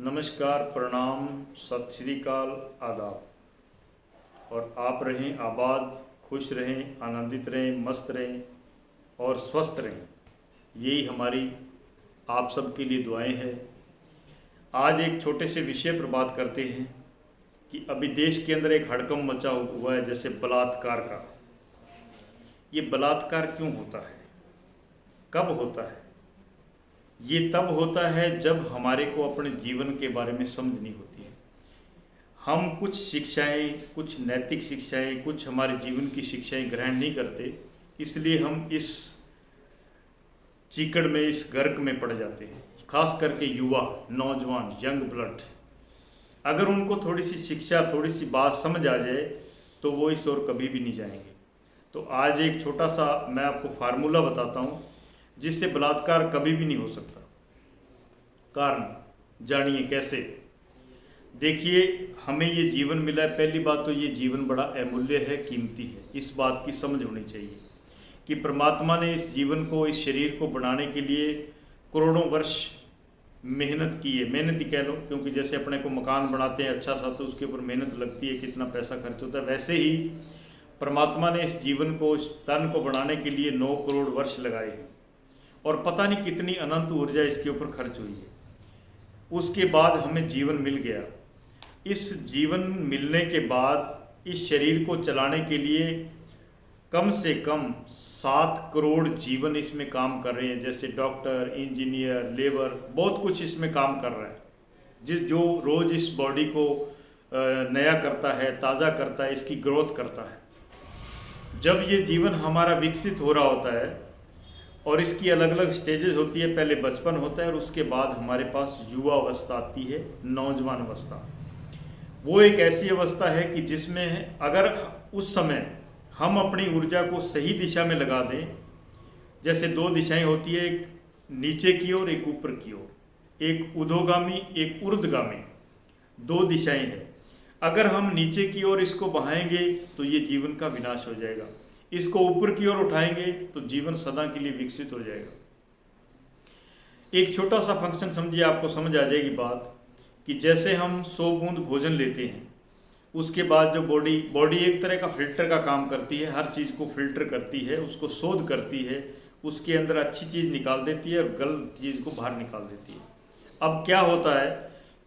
नमस्कार, प्रणाम, सत श्री अकाल, आदाब। और आप रहें आबाद, खुश रहें, आनंदित रहें, मस्त रहें और स्वस्थ रहें। यही हमारी आप सबके लिए दुआएं हैं। आज एक छोटे से विषय पर बात करते हैं कि अभी देश के अंदर एक हड़कंप मचा हुआ है, जैसे बलात्कार का। ये बलात्कार क्यों होता है, कब होता है? ये तब होता है जब हमारे को अपने जीवन के बारे में समझ नहीं होती है। हम कुछ शिक्षाएं, कुछ नैतिक शिक्षाएं, कुछ हमारे जीवन की शिक्षाएं ग्रहण नहीं करते, इसलिए हम इस चीकड़ में, इस गर्क में पड़ जाते हैं। खास करके युवा, नौजवान, यंग ब्लड, अगर उनको थोड़ी सी शिक्षा, थोड़ी सी बात समझ आ जाए तो वो इस ओर कभी भी नहीं जाएंगे। तो आज एक छोटा सा मैं आपको फार्मूला बताता हूँ जिससे बलात्कार कभी भी नहीं हो सकता। कारण जानिए कैसे। देखिए, हमें ये जीवन मिला है। पहली बात तो ये जीवन बड़ा अमूल्य है, कीमती है। इस बात की समझ होनी चाहिए कि परमात्मा ने इस जीवन को, इस शरीर को बनाने के लिए करोड़ों वर्ष मेहनत की है। मेहनत ही कह लो, क्योंकि जैसे अपने को मकान बनाते हैं अच्छा सा, तो उसके ऊपर मेहनत लगती है, कितना पैसा खर्च होता है। वैसे ही परमात्मा ने इस जीवन को, इस तन को बनाने के लिए 9 करोड़ वर्ष लगाए हैं और पता नहीं कितनी अनंत ऊर्जा इसके ऊपर खर्च हुई है। उसके बाद हमें जीवन मिल गया। इस जीवन मिलने के बाद इस शरीर को चलाने के लिए कम से कम 7 करोड़ जीवन इसमें काम कर रहे हैं, जैसे डॉक्टर, इंजीनियर, लेबर, बहुत कुछ इसमें काम कर रहा है। जो रोज़ इस बॉडी को नया करता है, ताज़ा करता है, इसकी ग्रोथ करता है। जब ये जीवन हमारा विकसित हो रहा होता है और इसकी अलग अलग स्टेजेस होती है, पहले बचपन होता है और उसके बाद हमारे पास युवा अवस्था आती है, नौजवान अवस्था। वो एक ऐसी अवस्था है कि जिसमें अगर उस समय हम अपनी ऊर्जा को सही दिशा में लगा दें, जैसे 2 दिशाएं होती है, एक नीचे की ओर, एक ऊपर की ओर, एक ऊर्ध्वगामी, एक ऊर्ध्वगामी, 2 दिशाएं हैं। अगर हम नीचे की ओर इसको बहाएंगे तो ये जीवन का विनाश हो जाएगा। इसको ऊपर की ओर उठाएंगे तो जीवन सदा के लिए विकसित हो जाएगा। एक छोटा सा फंक्शन समझिए, आपको समझ आ जाएगी बात, कि जैसे हम 100 बूंद भोजन लेते हैं, उसके बाद जो बॉडी एक तरह का फिल्टर का काम करती है, हर चीज़ को फिल्टर करती है, उसको शोध करती है, उसके अंदर अच्छी चीज़ निकाल देती है और गलत चीज़ को बाहर निकाल देती है। अब क्या होता है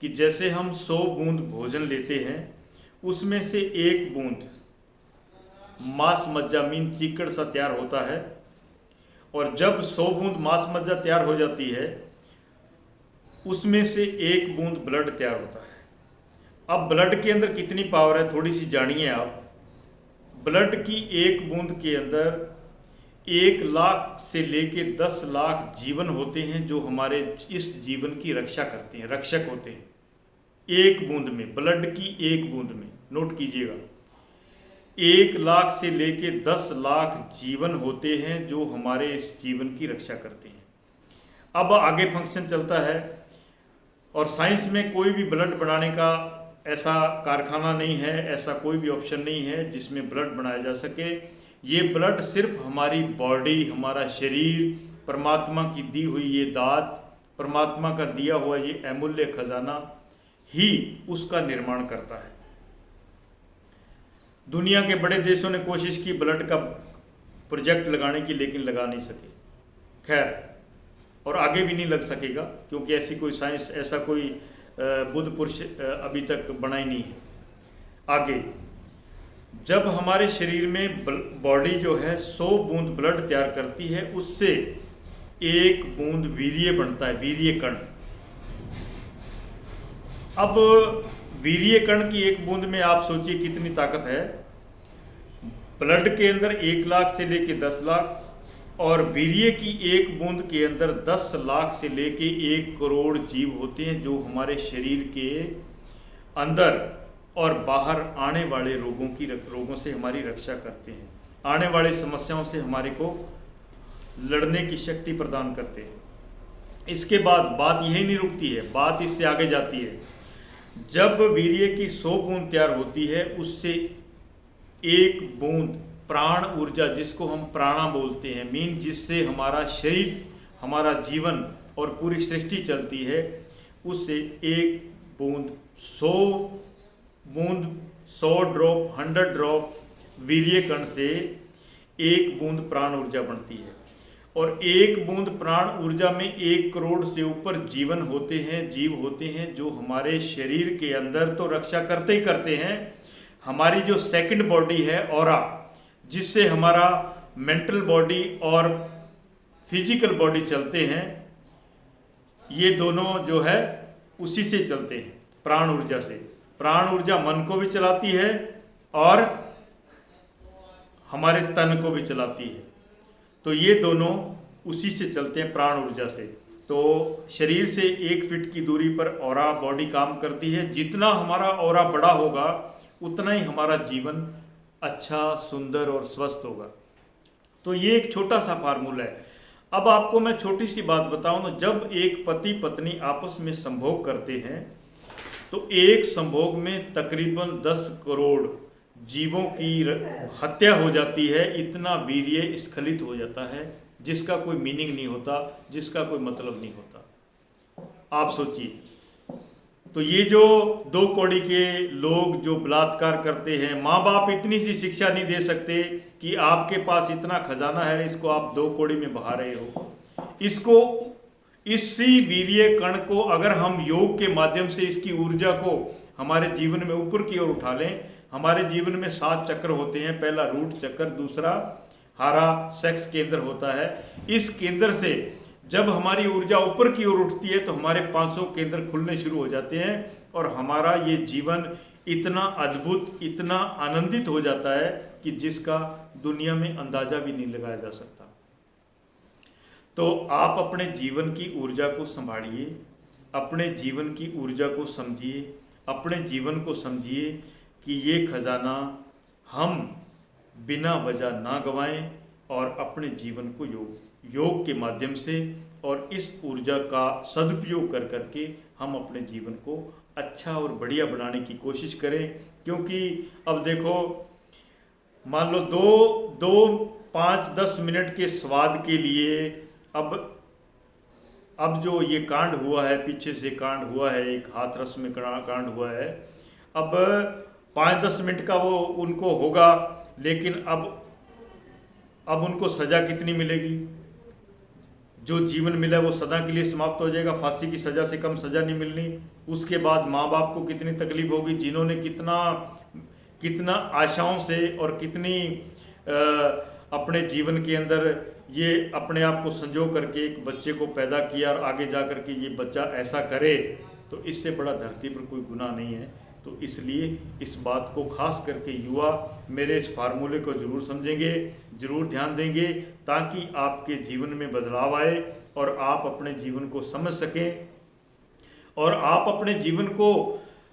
कि जैसे हम 100 बूंद भोजन लेते हैं, उसमें से 1 बूंद मांस मज्जा, मीन चीकड़ सा तैयार होता है। और जब 100 बूंद मांस मज्जा तैयार हो जाती है, उसमें से 1 बूंद ब्लड तैयार होता है। अब ब्लड के अंदर कितनी पावर है, थोड़ी सी जानिए आप। ब्लड की 1 बूंद के अंदर 1 लाख से लेके 10 लाख जीवन होते हैं, जो हमारे इस जीवन की रक्षा करते हैं, रक्षक होते हैं। 1 बूंद में, ब्लड की 1 बूंद में, नोट कीजिएगा, 1 लाख से लेके 10 लाख जीवन होते हैं जो हमारे इस जीवन की रक्षा करते हैं। अब आगे फंक्शन चलता है, और साइंस में कोई भी ब्लड बनाने का ऐसा कारखाना नहीं है, ऐसा कोई भी ऑप्शन नहीं है जिसमें ब्लड बनाया जा सके। ये ब्लड सिर्फ हमारी बॉडी, हमारा शरीर, परमात्मा की दी हुई ये दात, परमात्मा का दिया हुआ ये अमूल्य खजाना ही उसका निर्माण करता है। दुनिया के बड़े देशों ने कोशिश की ब्लड का प्रोजेक्ट लगाने की, लेकिन लगा नहीं सके। खैर, और आगे भी नहीं लग सकेगा, क्योंकि ऐसी कोई साइंस, ऐसा कोई बुद्ध पुरुष अभी तक बना ही नहीं है। आगे जब हमारे शरीर में बॉडी जो है 100 बूंद ब्लड तैयार करती है, उससे 1 बूंद वीर्य बनता है, वीर्य कण। अब वीर्य कण की 1 बूंद में आप सोचिए कितनी ताकत है। ब्लड के अंदर 1 लाख से लेके 10 लाख, और वीर्य की 1 बूंद के अंदर 10 लाख से लेके 1 करोड़ जीव होते हैं, जो हमारे शरीर के अंदर और बाहर आने वाले रोगों से हमारी रक्षा करते हैं, आने वाली समस्याओं से हमारे को लड़ने की शक्ति प्रदान करते हैं। इसके बाद बात यही नहीं रुकती है, बात इससे आगे जाती है। जब वीर्य की 100 बूंद तैयार होती है, उससे 1 बूंद प्राण ऊर्जा, जिसको हम प्राणा बोलते हैं, मीन जिससे हमारा शरीर, हमारा जीवन और पूरी सृष्टि चलती है, उससे एक बूंद 100 बूंद 100 ड्रॉप 100 ड्रॉप वीर्य कण से एक बूंद प्राण ऊर्जा बनती है। और एक बूंद प्राण ऊर्जा में 1 करोड़ से ऊपर जीवन होते हैं, जीव होते हैं, जो हमारे शरीर के अंदर तो रक्षा करते ही करते हैं। हमारी जो सेकंड बॉडी है ऑरा, जिससे हमारा मेंटल बॉडी और फिजिकल बॉडी चलते हैं, ये दोनों जो है उसी से चलते हैं, प्राण ऊर्जा से। प्राण ऊर्जा मन को भी चलाती है और हमारे तन को भी चलाती है। तो ये दोनों उसी से चलते हैं, प्राण ऊर्जा से। तो शरीर से 1 फीट की दूरी पर ऑरा बॉडी काम करती है। जितना हमारा ऑरा बड़ा होगा उतना ही हमारा जीवन अच्छा, सुंदर और स्वस्थ होगा। तो ये एक छोटा सा फार्मूला है। अब आपको मैं छोटी सी बात बताऊं तो जब एक पति पत्नी आपस में संभोग करते हैं तो एक संभोग में तकरीबन 10 करोड़ जीवों की हत्या हो जाती है। इतना वीर्य स्खलित हो जाता है जिसका कोई मीनिंग नहीं होता, जिसका कोई मतलब नहीं होता। आप सोचिए, तो ये जो 2 कौड़ी के लोग जो बलात्कार करते हैं, माँ बाप इतनी सी शिक्षा नहीं दे सकते कि आपके पास इतना खजाना है, इसको आप 2 कौड़ी में बहा रहे हो। इसको, इसी वीर्य कण को अगर हम योग के माध्यम से इसकी ऊर्जा को हमारे जीवन में ऊपर की ओर उठा लें। हमारे जीवन में 7 चक्र होते हैं। पहला रूट चक्र, दूसरा हारा सेक्स केंद्र होता है। इस केंद्र से जब हमारी ऊर्जा ऊपर की ओर उठती है तो हमारे 500 केंद्र खुलने शुरू हो जाते हैं और हमारा ये जीवन इतना अद्भुत, इतना आनंदित हो जाता है कि जिसका दुनिया में अंदाजा भी नहीं लगाया जा सकता। तो आप अपने जीवन की ऊर्जा को संभालिए, अपने जीवन की ऊर्जा को समझिए, अपने जीवन को समझिए कि ये खजाना हम बिना वजह ना गंवाएं और अपने जीवन को योग के माध्यम से और इस ऊर्जा का सदुपयोग कर करके हम अपने जीवन को अच्छा और बढ़िया बनाने की कोशिश करें। क्योंकि अब देखो, मान लो 2, 5, 10 मिनट के स्वाद के लिए अब जो ये कांड हुआ है, पीछे से कांड हुआ है, एक हाथरस में कांड हुआ है। अब 5-10 मिनट का वो उनको होगा, लेकिन अब उनको सज़ा कितनी मिलेगी? जो जीवन मिला वो सदा के लिए समाप्त हो जाएगा। फांसी की सज़ा से कम सज़ा नहीं मिलनी। उसके बाद माँ बाप को कितनी तकलीफ होगी, जिन्होंने कितना आशाओं से और कितनी अपने जीवन के अंदर ये अपने आप को संजो करके एक बच्चे को पैदा किया और आगे जा कर के ये बच्चा ऐसा करे, तो इससे बड़ा धरती पर कोई गुनाह नहीं है। तो इसलिए इस बात को खास करके युवा मेरे इस फार्मूले को ज़रूर समझेंगे, ज़रूर ध्यान देंगे, ताकि आपके जीवन में बदलाव आए और आप अपने जीवन को समझ सकें और आप अपने जीवन को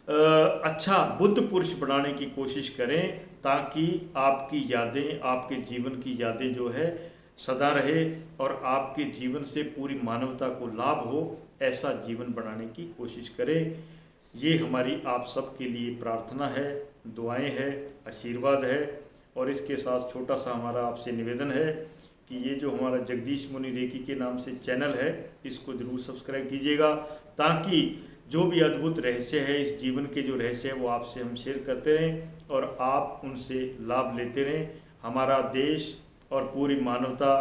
अच्छा बुद्ध पुरुष बनाने की कोशिश करें, ताकि आपकी यादें, आपके जीवन की यादें जो है सदा रहे और आपके जीवन से पूरी मानवता को लाभ हो, ऐसा जीवन बनाने की कोशिश करें। ये हमारी आप सब के लिए प्रार्थना है, दुआएं हैं, आशीर्वाद है। और इसके साथ छोटा सा हमारा आपसे निवेदन है कि ये जो हमारा जगदीश मुनि रेकी के नाम से चैनल है, इसको ज़रूर सब्सक्राइब कीजिएगा, ताकि जो भी अद्भुत रहस्य है, इस जीवन के जो रहस्य है, वो आपसे हम शेयर करते रहें और आप उनसे लाभ लेते रहें। हमारा देश और पूरी मानवता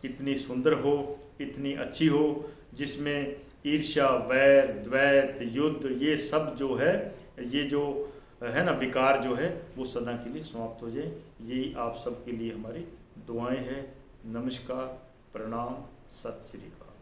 इतनी सुंदर हो, इतनी अच्छी हो, जिसमें ईर्ष्या, वैर, द्वैत, युद्ध, ये सब जो है, ये जो है ना विकार जो है, वो सदा के लिए समाप्त हो जाए। यही आप सब के लिए हमारी दुआएं हैं। नमस्कार, प्रणाम, सत श्री अकाल।